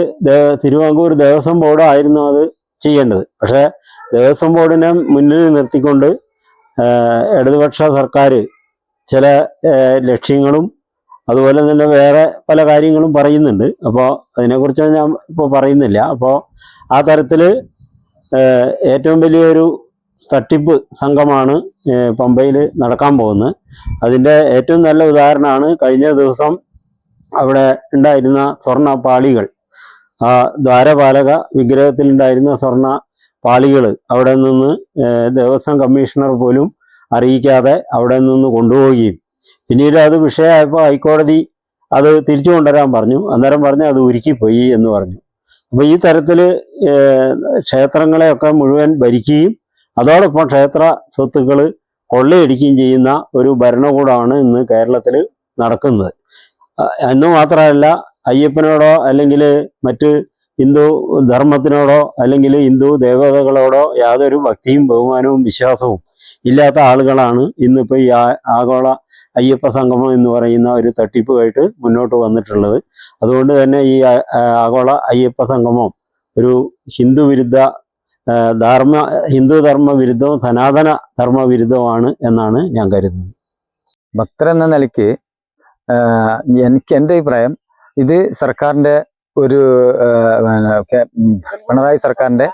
തിരുവിതാംകൂർ ദേവസ്വം ബോർഡ് ആയിരുന്നു അത് ചെയ്യേണ്ടത്. പക്ഷേ ദേവസ്വം ബോർഡിനെ മുന്നിൽ നിർത്തിക്കൊണ്ട് ഇടതുപക്ഷ സർക്കാർ ചില ലക്ഷ്യങ്ങളും അതുപോലെ തന്നെ വേറെ പല കാര്യങ്ങളും പറയുന്നുണ്ട്. അപ്പോൾ അതിനെക്കുറിച്ച് ഞാൻ ഇപ്പോൾ പറയുന്നില്ല. അപ്പോൾ ആ തരത്തിൽ ഏറ്റവും വലിയൊരു തട്ടിപ്പ് സംഘമാണ് പമ്പയിൽ നടക്കാൻ പോകുന്നത്. അതിൻ്റെ ഏറ്റവും നല്ല ഉദാഹരണമാണ് കഴിഞ്ഞ ദിവസം അവിടെ ഉണ്ടായിരുന്ന സ്വർണ്ണ പാളികൾ. ആ ദ്വാരപാലക വിഗ്രഹത്തിലുണ്ടായിരുന്ന സ്വർണ്ണ പാളികൾ അവിടെ നിന്ന് ദേവസ്വം കമ്മീഷണർ പോലും അറിയിക്കാതെ അവിടെ നിന്ന് കൊണ്ടുപോവുകയും പിന്നീട് അത് വിഷയമായപ്പോൾ ഹൈക്കോടതി അത് തിരിച്ചു കൊണ്ടുവരാൻ പറഞ്ഞു. അന്നേരം പറഞ്ഞു അത് ഉരുക്കിപ്പോയി എന്ന് പറഞ്ഞു. അപ്പോൾ ഈ തരത്തിൽ ക്ഷേത്രങ്ങളെയൊക്കെ മുഴുവൻ ഭരിക്കുകയും അതോടൊപ്പം ക്ഷേത്ര സ്വത്തുക്കൾ കൊള്ളയടിക്കുകയും ചെയ്യുന്ന ഒരു ഭരണകൂടമാണ് ഇന്ന് കേരളത്തിൽ നടക്കുന്നത്. എന്ന് മാത്രമല്ല, അയ്യപ്പനോടോ അല്ലെങ്കിൽ മറ്റ് ഹിന്ദു ധർമ്മത്തിനോടോ അല്ലെങ്കിൽ ഹിന്ദു ദേവതകളോടോ യാതൊരു ഭക്തിയും ബഹുമാനവും വിശ്വാസവും ഇല്ലാത്ത ആളുകളാണ് ഇന്നിപ്പോൾ ഈ ആഗോള അയ്യപ്പ സംഗമം എന്ന് പറയുന്ന ഒരു തട്ടിപ്പുമായിട്ട് മുന്നോട്ട് വന്നിട്ടുള്ളത്. അതുകൊണ്ട് തന്നെ ഈ ആഗോള അയ്യപ്പ സംഗമം ഒരു ഹിന്ദു ധർമ്മ വിരുദ്ധവും സനാതന ധർമ്മ വിരുദ്ധവുമാണ് എന്നാണ് ഞാൻ കരുതുന്നത്. ഭക്തരെന്ന നിലയ്ക്ക് എൻ്റെ അഭിപ്രായം, ഇത് സർക്കാരിൻ്റെ ഒരു പിണറായി സർക്കാരിൻ്റെ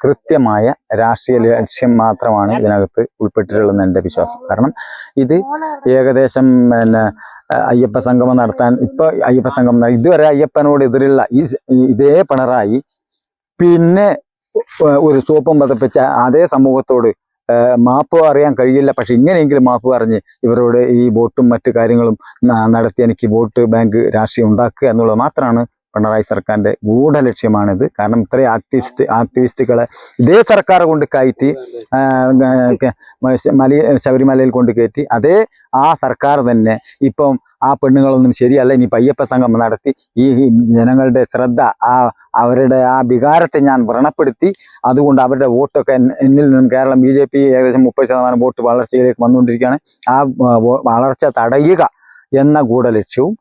കൃത്യമായ രാഷ്ട്രീയ ലക്ഷ്യം മാത്രമാണ് ഇതിനകത്ത് ഉൾപ്പെട്ടിട്ടുള്ളതെന്ന് എൻ്റെ വിശ്വാസം. കാരണം ഇത് ഏകദേശം അയ്യപ്പ സംഗമം നടത്താൻ അയ്യപ്പ സംഗമം ഇതുവരെ അയ്യപ്പനോട് എതിരുള്ള ഇതേ പിണറായി പിന്നെ ഒരു സോപ്പും പതപ്പിച്ച അതേ സമൂഹത്തോട് മാപ്പ് അറിയാൻ കഴിയില്ല, പക്ഷെ ഇങ്ങനെയെങ്കിലും മാപ്പ് പറഞ്ഞ് ഇവരോട് ഈ വോട്ടും മറ്റു കാര്യങ്ങളും നടത്തി എനിക്ക് വോട്ട് ബാങ്ക് രാഷ്ട്രീയം ഉണ്ടാക്കുക എന്നുള്ളത് മാത്രമാണ് പിണറായി സർക്കാരിൻ്റെ ഗൂഢലക്ഷ്യമാണിത്. കാരണം ഇത്രയും ആക്ടിവിസ്റ്റുകളെ ഇതേ സർക്കാർ കൊണ്ട് കയറ്റി ശബരിമലയിൽ കൊണ്ട് കയറ്റി അതേ ആ സർക്കാർ തന്നെ ഇപ്പം ആ പെണ്ണുങ്ങളൊന്നും ശരിയല്ല, ഇനി അയ്യപ്പ സംഗമം നടത്തി ഈ ജനങ്ങളുടെ ശ്രദ്ധ അവരുടെ ആ വികാരത്തെ ഞാൻ വ്രണപ്പെടുത്തി അതുകൊണ്ട് അവരുടെ വോട്ടൊക്കെ എന്നിൽ നിന്നും കേരളം BJP ഏകദേശം 30% വോട്ട് വളർച്ചയിലേക്ക് വന്നുകൊണ്ടിരിക്കുകയാണ്. ആ വളർച്ച തടയുക എന്ന ഗൂഢലക്ഷ്യവും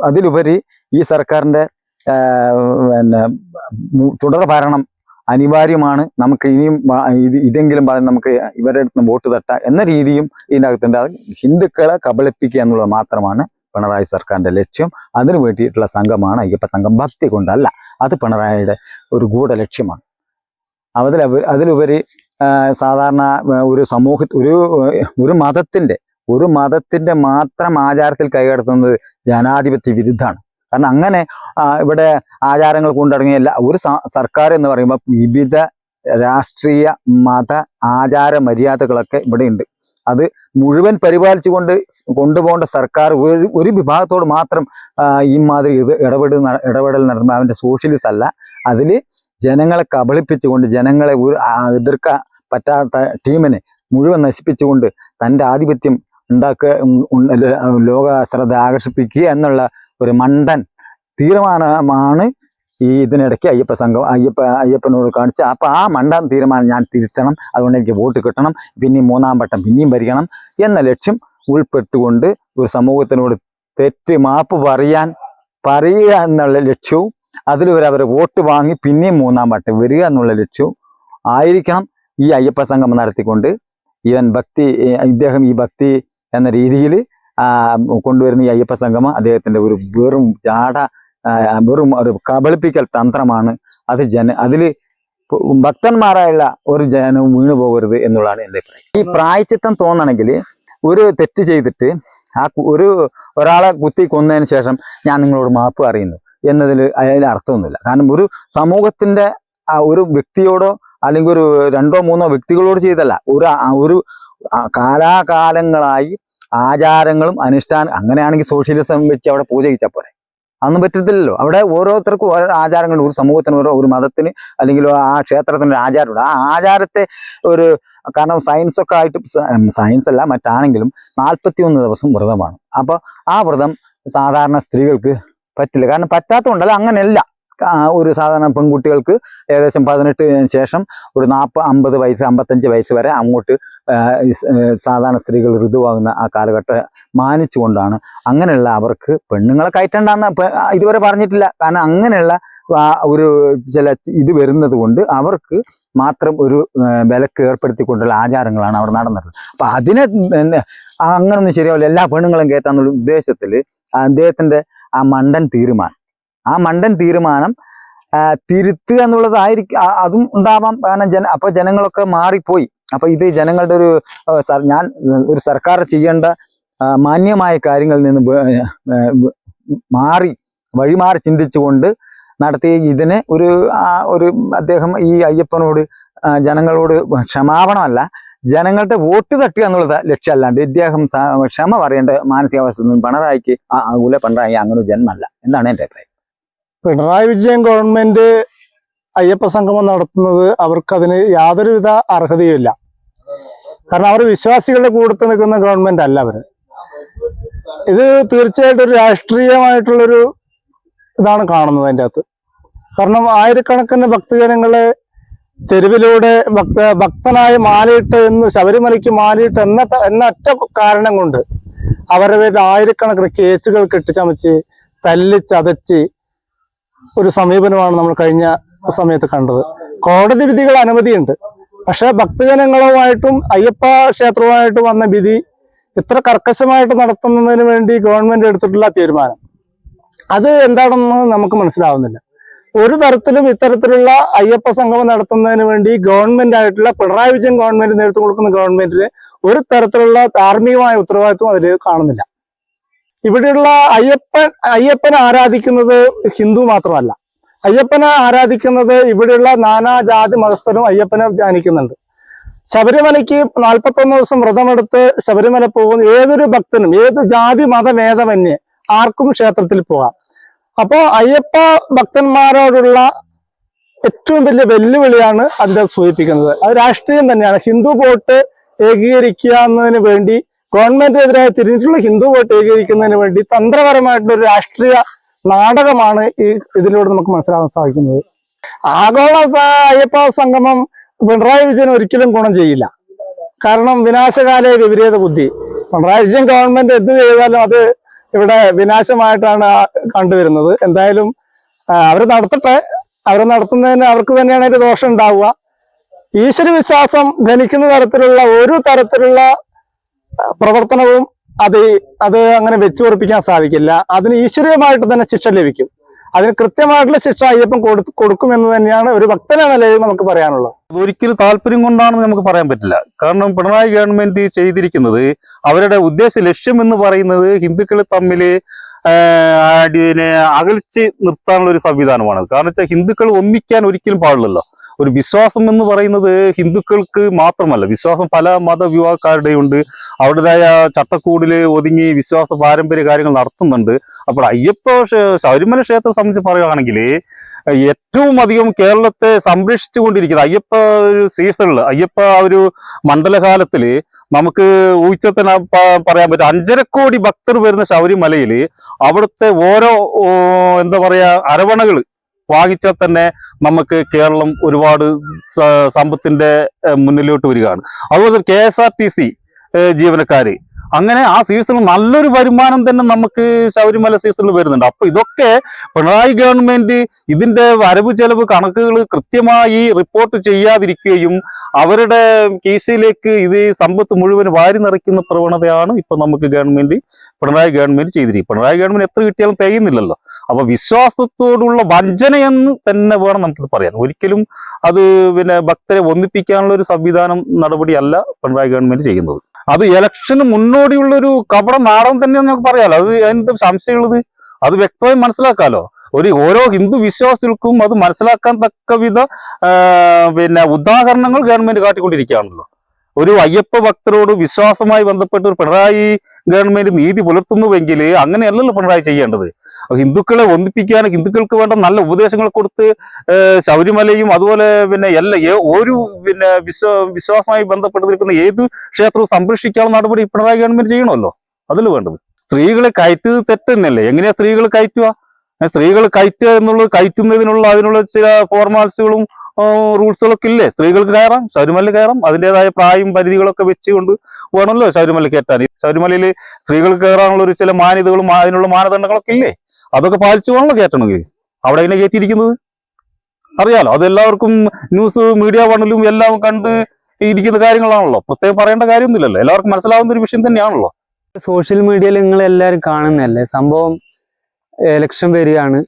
അതിലുപരി ഈ സർക്കാരിൻ്റെ തുടർ ഭരണം അനിവാര്യമാണ്, നമുക്ക് ഇനിയും ഇതെങ്കിലും പറഞ്ഞ് നമുക്ക് ഇവരുടെ അടുത്ത് വോട്ട് തട്ടാം എന്ന രീതിയും ഇതിനകത്തുണ്ട്. അത് ഹിന്ദുക്കളെ കബളിപ്പിക്കുക എന്നുള്ളത് മാത്രമാണ് പിണറായി സർക്കാരിൻ്റെ ലക്ഷ്യം. അതിനു വേണ്ടിയിട്ടുള്ള സംഘമാണ് അയ്യപ്പ സംഘം. ഭക്തി കൊണ്ടല്ല, അത് പിണറായിയുടെ ഒരു ഗൂഢലക്ഷ്യമാണ്. അതിലുപരി സാധാരണ ഒരു ഒരു മതത്തിൻ്റെ മാത്രം ആചാരത്തിൽ കൈകടത്തുന്നത് ജനാധിപത്യ വിരുദ്ധമാണ്. കാരണം അങ്ങനെ ഇവിടെ ആചാരങ്ങൾ കൊണ്ടടങ്ങിയല്ല ഒരു സർക്കാർ എന്ന് പറയുമ്പോൾ വിവിധ രാഷ്ട്രീയ മത ആചാര മര്യാദകളൊക്കെ ഇവിടെയുണ്ട്. അത് മുഴുവൻ പരിപാലിച്ചു കൊണ്ടുപോകേണ്ട സർക്കാർ ഒരു വിഭാഗത്തോട് മാത്രം ഈ മാതിരി ഇടപെടൽ നടത്തുമ്പോൾ അവൻ്റെ സോഷ്യലിസ്റ്റ് അല്ല. അതിൽ ജനങ്ങളെ കബളിപ്പിച്ചുകൊണ്ട് ജനങ്ങളെ എതിർക്കാൻ പറ്റാത്ത ടീമിനെ മുഴുവൻ നശിപ്പിച്ചുകൊണ്ട് തൻ്റെ ആധിപത്യം ലോക ശ്രദ്ധ ആകർഷിപ്പിക്കുക എന്നുള്ള ഒരു മണ്ടൻ തീരുമാനമാണ് ഈ ഇതിനിടയ്ക്ക് അയ്യപ്പനോട് കാണിച്ച. അപ്പോൾ ആ മണ്ടൻ തീരുമാനം ഞാൻ തിരുത്തണം, അതുകൊണ്ട് എനിക്ക് വോട്ട് കിട്ടണം, പിന്നെയും 3-ാം വട്ടം പിന്നെയും ഭരിക്കണം എന്ന ലക്ഷ്യം ഉൾപ്പെട്ടുകൊണ്ട് ഒരു സമൂഹത്തിനോട് തെറ്റ് മാപ്പ് പറയുക എന്നുള്ള ലക്ഷ്യവും അതിലവരെ വോട്ട് വാങ്ങി പിന്നെയും 3-ാം വട്ടം വരിക എന്നുള്ള ലക്ഷ്യവും ആയിരിക്കണം ഈ അയ്യപ്പ സംഗമം നടത്തിക്കൊണ്ട് ഇദ്ദേഹം ഈ ഭക്തി എന്ന രീതിയിൽ കൊണ്ടുവരുന്ന ഈ അയ്യപ്പ സംഗമം അദ്ദേഹത്തിന്റെ ഒരു വെറും വെറും ഒരു കബളിപ്പിക്കൽ തന്ത്രമാണ്. അതില് ഭക്തന്മാരായുള്ള ഒരു ജനവും വീണു പോകരുത് എന്നുള്ളതാണ് എൻ്റെ അഭിപ്രായം. ഈ പ്രായച്ചിത്തം തോന്നണമെങ്കിൽ ഒരു തെറ്റ് ചെയ്തിട്ട് ഒരാളെ കുത്തി കൊന്നതിന് ശേഷം ഞാൻ നിങ്ങളോട് മാപ്പ് അറിയുന്നു എന്നതിൽ അതിൽ അർത്ഥമൊന്നുമില്ല. കാരണം ഒരു സമൂഹത്തിന്റെ ഒരു വ്യക്തിയോടോ അല്ലെങ്കിൽ ഒരു 2-3 വ്യക്തികളോട് ചെയ്തല്ല, ഒരു കാലാകാലങ്ങളായി ആചാരങ്ങളും അനുഷ്ഠാനം. അങ്ങനെയാണെങ്കിൽ സോഷ്യലിസം വെച്ച് അവിടെ പൂജ കഴിച്ചാൽ പോരെ? അതൊന്നും പറ്റത്തില്ലല്ലോ. അവിടെ ഓരോരുത്തർക്കും ഓരോ ആചാരങ്ങളുണ്ട്. ഒരു സമൂഹത്തിന് ഒരു മതത്തിന് അല്ലെങ്കിൽ ആ ക്ഷേത്രത്തിന് ഒരു ആചാരമുണ്ട്. ആ ആചാരത്തെ കാരണം സയൻസൊക്കെ ആയിട്ട്, സയൻസ് അല്ല മറ്റാണെങ്കിലും 41 ദിവസം വ്രതമാണ്. അപ്പോൾ ആ വ്രതം സാധാരണ സ്ത്രീകൾക്ക് പറ്റില്ല. കാരണം പറ്റാത്തതുകൊണ്ടല്ല, അങ്ങനെയല്ല. ഒരു സാധാരണ പെൺകുട്ടികൾക്ക് ഏകദേശം 18 ശേഷം ഒരു 40-50 വയസ്സ് 55 വയസ്സ് വരെ അങ്ങോട്ട് സാധാരണ സ്ത്രീകൾ ഋതുവാകുന്ന ആ കാലഘട്ടം മാനിച്ചുകൊണ്ടാണ്. അങ്ങനെയുള്ള അവർക്ക് പെണ്ണുങ്ങളെ കയറ്റണ്ടെന്ന് ഇതുവരെ പറഞ്ഞിട്ടില്ല. കാരണം അങ്ങനെയുള്ള ഒരു ചില ഇത് വരുന്നത് കൊണ്ട് അവർക്ക് മാത്രം ഒരു വിലക്ക് ഏർപ്പെടുത്തിക്കൊണ്ടുള്ള ആചാരങ്ങളാണ് അവിടെ നടന്നത്. അപ്പൊ അതിനെ അങ്ങനൊന്നും ശരിയാവില്ല. എല്ലാ പെണ്ണുങ്ങളും കയറ്റാന്നുള്ള ഉദ്ദേശത്തിൽ അദ്ദേഹത്തിന്റെ ആ മണ്ടൻ തീരുമാനം തിരുത്തുക എന്നുള്ളതായിരിക്കും. അതും ഉണ്ടാവാം. കാരണം അപ്പൊ ജനങ്ങളൊക്കെ മാറിപ്പോയി. അപ്പൊ ഇത് ജനങ്ങളുടെ ഞാൻ ഒരു സർക്കാർ ചെയ്യേണ്ട മാന്യമായ കാര്യങ്ങളിൽ നിന്ന് വഴിമാറി ചിന്തിച്ചുകൊണ്ട് നടത്തിയ ഇതിനെ ഒരു അദ്ദേഹം ഈ അയ്യപ്പനോട് ജനങ്ങളോട് ക്ഷമാപണമല്ല, ജനങ്ങളുടെ വോട്ട് തട്ടുക എന്നുള്ളത് ലക്ഷ്യമല്ലാണ്ട് ഇദ്ദേഹം ക്ഷമ പറയേണ്ട മാനസികാവസ്ഥ പിണറായിക്ക് പിണറായി അങ്ങനെ ഒരു ജന്മല്ല എന്നാണ് എൻ്റെ അഭിപ്രായം. പിണറായി വിജയൻ ഗവൺമെന്റ് അയ്യപ്പ സംഗമം നടത്തുന്നത് അവർക്കതിന് യാതൊരുവിധ അർഹതയുമില്ല. കാരണം അവർ വിശ്വാസികളുടെ കൂട്ടത്തിൽ നിൽക്കുന്ന ഗവൺമെന്റ് അല്ല അവര്. ഇത് തീർച്ചയായിട്ടും ഒരു രാഷ്ട്രീയമായിട്ടുള്ളൊരു ഇതാണ് കാണുന്നത് അതിൻ്റെ അകത്ത്. കാരണം ആയിരക്കണക്കിന് ഭക്തജനങ്ങളെ തെരുവിലൂടെ ഭക്തനായി മാലയിട്ട് ശബരിമലയ്ക്ക് മാലയിട്ട് എന്ന ഒറ്റ കാരണം കൊണ്ട് അവരുടെ ആയിരക്കണക്കിന് കേസുകൾ കെട്ടിച്ചമച്ച് തല്ലിച്ചതച്ച് ഒരു സമീപനമാണ് നമ്മൾ കഴിഞ്ഞ സമയത്ത് കണ്ടത്. കോടതി വിധികൾ അനവധിയുണ്ട്. പക്ഷെ ഭക്തജനങ്ങളുമായിട്ടും അയ്യപ്പ ക്ഷേത്രവുമായിട്ടും വന്ന വിധി ഇത്ര കർക്കശമായിട്ട് നടത്തുന്നതിന് വേണ്ടി ഗവൺമെന്റ് എടുത്തിട്ടുള്ള തീരുമാനം അത് എന്താണെന്ന് നമുക്ക് മനസ്സിലാവുന്നില്ല. ഒരു തരത്തിലും ഇത്തരത്തിലുള്ള അയ്യപ്പ സംഗമം നടത്തുന്നതിന് വേണ്ടി ഗവൺമെന്റ് ആയിട്ടുള്ള പിണറായി വിജയൻ ഗവൺമെന്റ് നേതൃത്വം കൊടുക്കുന്ന ഗവൺമെന്റിന് ഒരു തരത്തിലുള്ള ധാർമ്മികമായ ഉത്തരവാദിത്വം അതിൽ കാണുന്നില്ല. ഇവിടെയുള്ള അയ്യപ്പനെ ആരാധിക്കുന്നത് ഹിന്ദു മാത്രമല്ല, അയ്യപ്പനെ ആരാധിക്കുന്നത് ഇവിടെയുള്ള നാനാജാതി മതസ്ഥരും അയ്യപ്പനെ ധ്യാനിക്കുന്നുണ്ട്. ശബരിമലയ്ക്ക് 41 ദിവസം വ്രതമെടുത്ത് ശബരിമല പോകുന്ന ഏതൊരു ഭക്തനും ഏത് ജാതി മതഭേദമന്യേ ആർക്കും ക്ഷേത്രത്തിൽ പോകാം. അപ്പോൾ അയ്യപ്പ ഭക്തന്മാരോടുള്ള ഏറ്റവും വലിയ വെല്ലുവിളിയാണ് അതിന്റെ സൂചിപ്പിക്കുന്നത്. അത് രാഷ്ട്രീയം തന്നെയാണ്. ഹിന്ദു വോട്ട് ഏകീകരിക്കുക എന്നതിന് വേണ്ടി ഗവൺമെന്റിനെതിരായി തിരിഞ്ഞിട്ടുള്ള ഹിന്ദു വോട്ട് ഏകീകരിക്കുന്നതിന് വേണ്ടി തന്ത്രപരമായിട്ടുള്ള ഒരു രാഷ്ട്രീയ നാടകമാണ് ഇതിലൂടെ നമുക്ക് മനസ്സിലാക്കാൻ സാധിക്കുന്നത്. ആഗോള അയ്യപ്പ സംഗമം പിണറായി വിജയൻ ഒരിക്കലും ഗുണം ചെയ്യില്ല. കാരണം വിനാശകാല വിപരീത ബുദ്ധി. പിണറായി വിജയൻ ഗവൺമെന്റ് എന്ത് ചെയ്താലും അത് ഇവിടെ വിനാശമായിട്ടാണ് കണ്ടുവരുന്നത്. എന്തായാലും അവർ നടത്തട്ടെ. അവർ നടത്തുന്നതിന് അവർക്ക് തന്നെയാണ് ഒരു ദോഷം ഉണ്ടാവുക. ഈശ്വര വിശ്വാസം ഘനിക്കുന്ന തരത്തിലുള്ള ഒരു തരത്തിലുള്ള പ്രവർത്തനവും അത് അങ്ങനെ വെച്ചുറപ്പിക്കാൻ സാധിക്കില്ല. അതിന് ഈശ്വരീയമായിട്ട് തന്നെ ശിക്ഷ ലഭിക്കും. അതിന് കൃത്യമായിട്ടുള്ള ശിക്ഷ അയ്യപ്പൻ കൊടുക്കുമെന്ന് തന്നെയാണ് ഒരു ഭക്തനെ നിലയിൽ നമുക്ക് പറയാനുള്ളത്. ഒരിക്കലും താല്പര്യം കൊണ്ടാണെന്ന് നമുക്ക് പറയാൻ പറ്റില്ല. കാരണം പിണറായി ഗവൺമെന്റ് ചെയ്തിരിക്കുന്നത് അവരുടെ ഉദ്ദേശ ലക്ഷ്യം എന്ന് പറയുന്നത് ഹിന്ദുക്കൾ തമ്മിൽ അകൽച്ച് നിർത്താനുള്ള ഒരു സംവിധാനമാണ്. കാരണം വെച്ചാൽ ഹിന്ദുക്കൾ ഒന്നിക്കാൻ ഒരിക്കലും പാടില്ലല്ലോ. ഒരു വിശ്വാസം എന്ന് പറയുന്നത് ഹിന്ദുക്കൾക്ക് മാത്രമല്ല, വിശ്വാസം പല മതവിഭാഗക്കാരുടെയുണ്ട്. അവരുടേതായ ചട്ടക്കൂടിൽ ഒതുങ്ങി വിശ്വാസ പാരമ്പര്യ കാര്യങ്ങൾ നടത്തുന്നുണ്ട്. അപ്പോൾ ശബരിമല ക്ഷേത്രം സംബന്ധിച്ച് പറയുകയാണെങ്കിൽ ഏറ്റവും അധികം കേരളത്തെ സംരക്ഷിച്ചു കൊണ്ടിരിക്കുന്നത് അയ്യപ്പ ഒരു സീസണിൽ, അയ്യപ്പ ഒരു മണ്ഡലകാലത്തിൽ നമുക്ക് ഊഹിച്ചത്തിന് പറയാൻ പറ്റും 5.5 കോടി ഭക്തർ വരുന്ന ശബരിമലയിൽ അവിടുത്തെ ഓരോ എന്താ പറയാ അരവണകൾ വാങ്ങിച്ചാൽ തന്നെ നമുക്ക് കേരളം ഒരുപാട് സമ്പത്തിന്റെ മുന്നിലോട്ട് വരികയാണ്. അതുപോലെ KSRTC ജീവനക്കാര് അങ്ങനെ ആ സീസണിൽ നല്ലൊരു വരുമാനം തന്നെ നമുക്ക് ശബരിമല സീസണിൽ വരുന്നുണ്ട്. അപ്പൊ ഇതൊക്കെ പിണറായി ഗവൺമെന്റ് ഇതിന്റെ വരവ് ചെലവ് കണക്കുകൾ കൃത്യമായി റിപ്പോർട്ട് ചെയ്യാതിരിക്കുകയും അവരുടെ കേസിലേക്ക് ഇത് സമ്പത്ത് മുഴുവൻ വാരി നിറയ്ക്കുന്ന പ്രവണതയാണ് ഇപ്പൊ നമുക്ക് പിണറായി ഗവൺമെന്റ് ചെയ്തിരിക്കും. പിണറായി ഗവൺമെന്റ് എത്ര കിട്ടിയാലും തികയുന്നില്ലല്ലോ. അപ്പൊ വിശ്വാസത്തോടുള്ള വഞ്ചനയെന്ന് തന്നെ വേണം നമുക്ക് പറയാൻ. ഒരിക്കലും അത് ഭക്തരെ ഒന്നിപ്പിക്കാനുള്ള ഒരു സംവിധാനം നടപടിയല്ല പിണറായി ഗവൺമെന്റ് ചെയ്യുന്നത്. അത് ഇലക്ഷന് മുന്നോടിയുള്ള ഒരു കപട നാടകം തന്നെയാണ് നമുക്ക് പറയാലോ. അത് എന്ത് സംശയമുള്ളത്? അത് വ്യക്തമായി മനസ്സിലാക്കാലോ. ഓരോ ഹിന്ദു വിശ്വാസികൾക്കും അത് മനസ്സിലാക്കാൻ തക്കവിധ ഉദാഹരണങ്ങൾ ഗവൺമെന്റ് കാട്ടിക്കൊണ്ടിരിക്കുകയാണല്ലോ. ഒരു അയ്യപ്പ ഭക്തരോട് വിശ്വാസമായി ബന്ധപ്പെട്ട് ഒരു പിണറായി ഗവൺമെന്റ് നീതി പുലർത്തുന്നുവെങ്കിൽ അങ്ങനെയല്ലല്ലോ പിണറായി ചെയ്യേണ്ടത്. ഹിന്ദുക്കളെ ഒന്നിപ്പിക്കാൻ ഹിന്ദുക്കൾക്ക് വേണ്ട നല്ല ഉപദേശങ്ങൾ കൊടുത്ത് ശബരിമലയും അതുപോലെ ഒരു വിശ്വാസമായി ബന്ധപ്പെട്ട് നിൽക്കുന്ന ഏത് ക്ഷേത്രവും സംരക്ഷിക്കാനുള്ള നടപടി പിണറായി ഗവൺമെന്റ് ചെയ്യണമല്ലോ. അതിൽ വേണ്ടത് സ്ത്രീകളെ കയറ്റുന്നത് തെറ്റ് തന്നെയല്ലേ? എങ്ങനെയാ സ്ത്രീകൾ കയറ്റുക? സ്ത്രീകൾ കയറ്റുക എന്നുള്ളത് കയറ്റുന്നതിനുള്ള അതിനുള്ള ചില ഫോർമാലിറ്റികളും റൂൾസുകളൊക്കെ ഇല്ലേ? സ്ത്രീകൾക്ക് കയറാം, ശബരിമല കയറാം. അതിൻ്റെതായ പ്രായം പരിധികളൊക്കെ വെച്ചുകൊണ്ട് വേണമല്ലോ ശബരിമല കയറ്റാൻ. ശബരിമലയിൽ സ്ത്രീകൾക്ക് കയറാനുള്ള ഒരു ചില മാന്യതകളും അതിനുള്ള മാനദണ്ഡങ്ങളൊക്കെ ഇല്ലേ? അതൊക്കെ പാലിച്ചു വേണമല്ലോ കയറ്റണമെങ്കിൽ. അവിടെ എങ്ങനെ കയറ്റിയിരിക്കുന്നത് അറിയാലോ. അതെല്ലാവർക്കും ന്യൂസ് മീഡിയ വണ്ണിലും എല്ലാം കണ്ട് ഇരിക്കുന്ന കാര്യങ്ങളാണല്ലോ. പ്രത്യേകം പറയേണ്ട കാര്യമൊന്നുമില്ലല്ലോ. എല്ലാവർക്കും മനസ്സിലാവുന്ന ഒരു വിഷയം തന്നെയാണല്ലോ. സോഷ്യൽ മീഡിയയിൽ നിങ്ങൾ എല്ലാവരും കാണുന്നതല്ലേ സംഭവം. ഇലക്ഷൻ വരികയാണ്.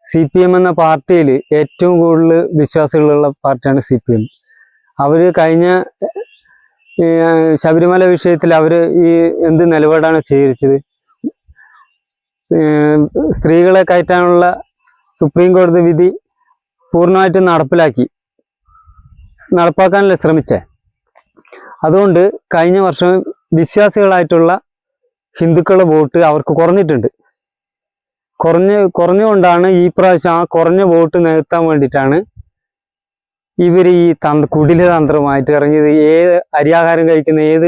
CPM എന്ന പാർട്ടിയിൽ ഏറ്റവും കൂടുതൽ വിശ്വാസികളുള്ള പാർട്ടിയാണ് CPM. അവർ കഴിഞ്ഞ ശബരിമല വിഷയത്തിൽ അവർ എന്ത് നിലപാടാണ് സ്വീകരിച്ചത്? സ്ത്രീകളെ കയറ്റാനുള്ള സുപ്രീം കോടതി വിധി പൂർണ്ണമായിട്ടും നടപ്പാക്കാനല്ലേ ശ്രമിച്ചേ. അതുകൊണ്ട് കഴിഞ്ഞ വർഷം വിശ്വാസികളായിട്ടുള്ള ഹിന്ദുക്കളുടെ വോട്ട് അവർക്ക് കുറഞ്ഞിട്ടുണ്ട്. കുറഞ്ഞുകൊണ്ടാണ് ഈ പ്രാവശ്യം ആ കുറഞ്ഞ വോട്ട് നികത്താൻ വേണ്ടിയിട്ടാണ് ഇവർ ഈ കുടില തന്ത്രമായിട്ട് ഇറങ്ങിയത്. അരിയാഹാരം കഴിക്കുന്ന ഏത്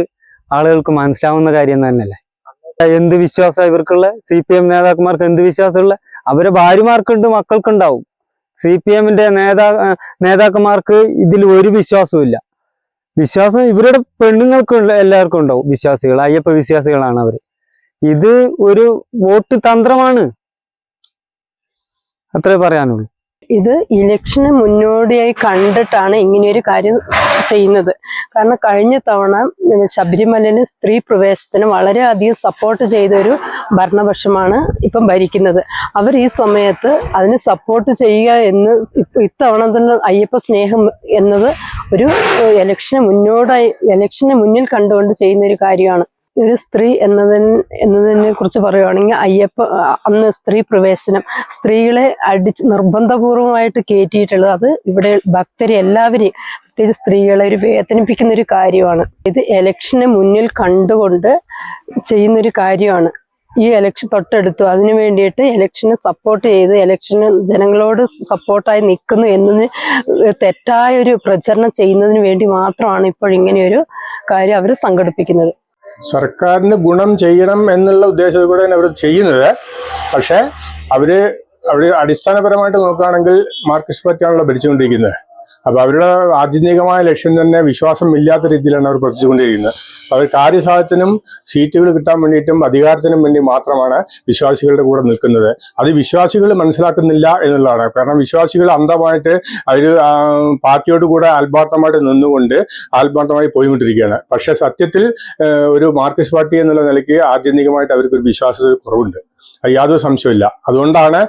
ആളുകൾക്ക് മനസ്സിലാവുന്ന കാര്യം തന്നെയല്ലേ. എന്ത് വിശ്വാസം ഇവർക്കുള്ള? CPM നേതാക്കന്മാർക്ക് എന്ത് വിശ്വാസമുള്ള? അവരെ ഭാര്യമാർക്കുണ്ട്, മക്കൾക്കുണ്ടാവും. CPMന്റെ നേതാക്കന്മാർക്ക് ഇതിൽ ഒരു വിശ്വാസവും ഇല്ല. വിശ്വാസം ഇവരുടെ പെണ്ണുങ്ങൾക്ക് എല്ലാവർക്കും ഉണ്ടാവും. വിശ്വാസികൾ, അയ്യപ്പ വിശ്വാസികളാണ് അവർ. ഇത് ഒരു വോട്ട് തന്ത്രമാണ്, അത്രേ പറയാനുള്ളൂ. ഇത് ഇലക്ഷന് മുന്നോടിയായി കണ്ടിട്ടാണ് ഇങ്ങനെയൊരു കാര്യം ചെയ്യുന്നത്. കാരണം കഴിഞ്ഞ തവണ ശബരിമലയിലെ സ്ത്രീ പ്രവേശനത്തിന് വളരെയധികം സപ്പോർട്ട് ചെയ്തൊരു ഭരണപക്ഷമാണ് ഇപ്പം ഭരിക്കുന്നത്. അവർ ഈ സമയത്ത് അതിന് സപ്പോർട്ട് ചെയ്യുക എന്ന് ഇത്തവണ തന്നെ അയ്യപ്പ സ്നേഹം എന്നത് ഒരു ഇലക്ഷന് മുന്നിൽ കണ്ടുകൊണ്ട് ചെയ്യുന്ന ഒരു കാര്യമാണ്. ഒരു സ്ത്രീ എന്നതിനെ കുറിച്ച് പറയുകയാണെങ്കിൽ അന്ന് സ്ത്രീ പ്രവേശനം സ്ത്രീകളെ നിർബന്ധപൂർവമായിട്ട് കയറ്റിയിട്ടുള്ളത് അത് ഇവിടെ ഭക്തരെ എല്ലാവരെയും പ്രത്യേകിച്ച് സ്ത്രീകളെ ഒരു വേദനിപ്പിക്കുന്ന ഒരു കാര്യമാണ്. ഇത് ഇലക്ഷനെ മുന്നിൽ കണ്ടുകൊണ്ട് ചെയ്യുന്നൊരു കാര്യമാണ്. ഈ ഇലക്ഷൻ തൊട്ടടുത്തു അതിനു വേണ്ടിയിട്ട് ഇലക്ഷനെ സപ്പോർട്ട് ചെയ്ത് ഇലക്ഷന് ജനങ്ങളോട് സപ്പോർട്ടായി നിൽക്കുന്നു എന്നതിന് തെറ്റായ ഒരു പ്രചരണം ചെയ്യുന്നതിന് വേണ്ടി മാത്രമാണ് ഇപ്പോൾ ഇങ്ങനെയൊരു കാര്യം അവർ സംഘടിപ്പിക്കുന്നത്. സർക്കാരിന് ഗുണം ചെയ്യണം എന്നുള്ള ഉദ്ദേശത്തോടെയാണ് അവർ ചെയ്യുന്നത്. പക്ഷേ അവർ അടിസ്ഥാനപരമായിട്ട് നോക്കുകയാണെങ്കിൽ മാർക്സിസ്റ്റ് പാർട്ടിയാണല്ലോ ഭരിച്ചുകൊണ്ടിരിക്കുന്നത്. അപ്പോൾ അവരുടെ ആത്യന്തികമായ ലക്ഷ്യം തന്നെ വിശ്വാസം ഇല്ലാത്ത രീതിയിലാണ് അവർ പ്രവർത്തിച്ചുകൊണ്ടിരിക്കുന്നത്. അവർ കാര്യസാധ്യത്തിനും സീറ്റുകൾ കിട്ടാൻ വേണ്ടിയിട്ടും അധികാരത്തിനും വേണ്ടി മാത്രമാണ് വിശ്വാസികളുടെ കൂടെ നിൽക്കുന്നത്. അത് വിശ്വാസികൾ മനസ്സിലാക്കുന്നില്ല എന്നുള്ളതാണ്. കാരണം വിശ്വാസികൾ അന്ധമായിട്ട് അവർ പാർട്ടിയോട് കൂടെ ആത്മാർത്ഥമായിട്ട് നിന്നുകൊണ്ട് ആത്മാർത്ഥമായി പോയിക്കൊണ്ടിരിക്കുകയാണ്. പക്ഷേ സത്യത്തിൽ ഒരു മാർക്സിസ്റ്റ് പാർട്ടി എന്നുള്ള നിലയ്ക്ക് ആത്യന്തികമായിട്ട് അവർക്കൊരു വിശ്വാസ കുറവുണ്ട്, യാതൊരു സംശയമില്ല. അതുകൊണ്ടാണ്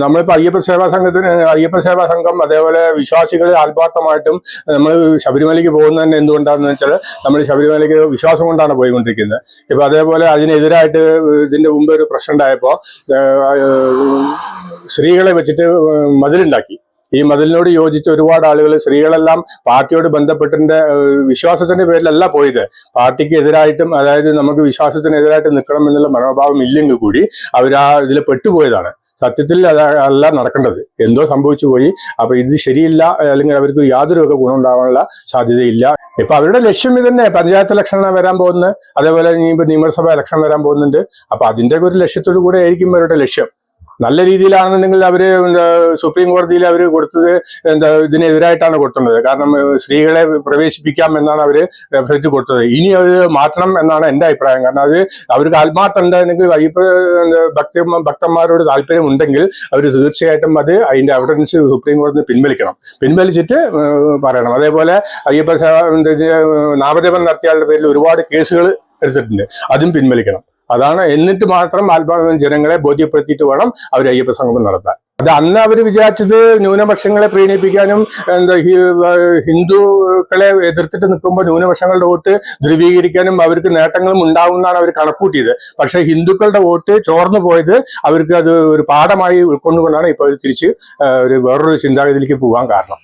നമ്മളിപ്പോൾ അയ്യപ്പ സേവാ സംഘം അതേപോലെ വിശ്വാസികൾ ആത്മാർത്ഥമായിട്ടും നമ്മൾ ശബരിമലയ്ക്ക് പോകുന്നതന്നെ എന്തുകൊണ്ടാണെന്ന് വെച്ചാൽ നമ്മൾ ശബരിമലയ്ക്ക് വിശ്വാസം കൊണ്ടാണ് പോയിക്കൊണ്ടിരിക്കുന്നത്. ഇപ്പം അതേപോലെ അതിനെതിരായിട്ട് ഇതിൻ്റെ മുമ്പ് ഒരു പ്രശ്നം ഉണ്ടായപ്പോൾ സ്ത്രീകളെ വെച്ചിട്ട് മതിലുണ്ടാക്കി. ഈ മതിലിനോട് യോജിച്ച ഒരുപാട് ആളുകൾ സ്ത്രീകളെല്ലാം പാർട്ടിയോട് ബന്ധപ്പെട്ടതിന്റെ വിശ്വാസത്തിന്റെ പേരിലല്ല പോയത്, പാർട്ടിക്ക് എതിരായിട്ടും അതായത് നമുക്ക് വിശ്വാസത്തിനെതിരായിട്ട് നിൽക്കണം എന്നുള്ള മനോഭാവം ഇല്ലെങ്കിൽ കൂടി അവർ ഇതിൽ പെട്ടുപോയതാണ്. സത്യത്തിൽ അതല്ല നടക്കേണ്ടത്, എന്തോ സംഭവിച്ചു പോയി. അപ്പൊ ഇത് ശരിയില്ല, അല്ലെങ്കിൽ അവർക്ക് യാതൊരു ഗുണം ഉണ്ടാവാനുള്ള സാധ്യതയില്ല. ഇപ്പൊ അവരുടെ ലക്ഷ്യം ഇതന്നെ. പഞ്ചായത്ത് ഇലക്ഷൻ വരാൻ പോകുന്നത്, അതേപോലെ ഇനിയിപ്പോ നിയമസഭ ഇലക്ഷൻ വരാൻ പോകുന്നുണ്ട്. അപ്പൊ അതിന്റെ ഒരു ലക്ഷ്യത്തോടു കൂടെ ആയിരിക്കും അവരുടെ ലക്ഷ്യം. നല്ല രീതിയിലാണെന്നുണ്ടെങ്കിൽ അവര് സുപ്രീം കോടതിയിൽ അവർ കൊടുത്തത് ഇതിനെതിരായിട്ടാണ് കൊടുക്കുന്നത്. കാരണം സ്ത്രീകളെ പ്രവേശിപ്പിക്കാം എന്നാണ് അവര് റെഫറൻസ് കൊടുത്തത്. ഇനി അത് മാറ്റണം എന്നാണ് എന്റെ അഭിപ്രായം. കാരണം അത് അവർക്ക് ആത്മാർത്ഥം ഉണ്ടെങ്കിൽ ഭക്തന്മാരോട് താല്പര്യം ഉണ്ടെങ്കിൽ അവർ തീർച്ചയായിട്ടും അതിന്റെ എവിഡൻസ് സുപ്രീം കോടതി പിൻവലിച്ചിട്ട് പറയണം. അതേപോലെ അയ്യപ്പ നാമജപം നടത്തിയാളുടെ പേരിൽ ഒരുപാട് കേസുകൾ എടുത്തിട്ടുണ്ട്, അതും പിൻവലിക്കണം. അതാണ്. എന്നിട്ട് മാത്രം ജനങ്ങളെ ബോധ്യപ്പെടുത്തിയിട്ട് വേണം അവർ അയ്യപ്പ സംഗമം നടത്താൻ. അത് അന്ന് അവർ വിചാരിച്ചത് ന്യൂനപക്ഷങ്ങളെ പ്രീണിപ്പിക്കാനും ഹിന്ദുക്കളെ എതിർത്തിട്ട് നിൽക്കുമ്പോൾ ന്യൂനപക്ഷങ്ങളുടെ വോട്ട് ധ്രുവീകരിക്കാനും അവർക്ക് നേട്ടങ്ങളും ഉണ്ടാവുമെന്നാണ് അവർ കണക്കൂട്ടിയത്. പക്ഷെ ഹിന്ദുക്കളുടെ വോട്ട് ചോർന്നു പോയത് അവർക്ക് അത് ഒരു പാഠമായി ഉൾക്കൊണ്ടുകൊണ്ടാണ് ഇപ്പോൾ തിരിച്ച് ഒരു വേറൊരു ചിന്താഗതിയിലേക്ക് പോകാൻ കാരണം.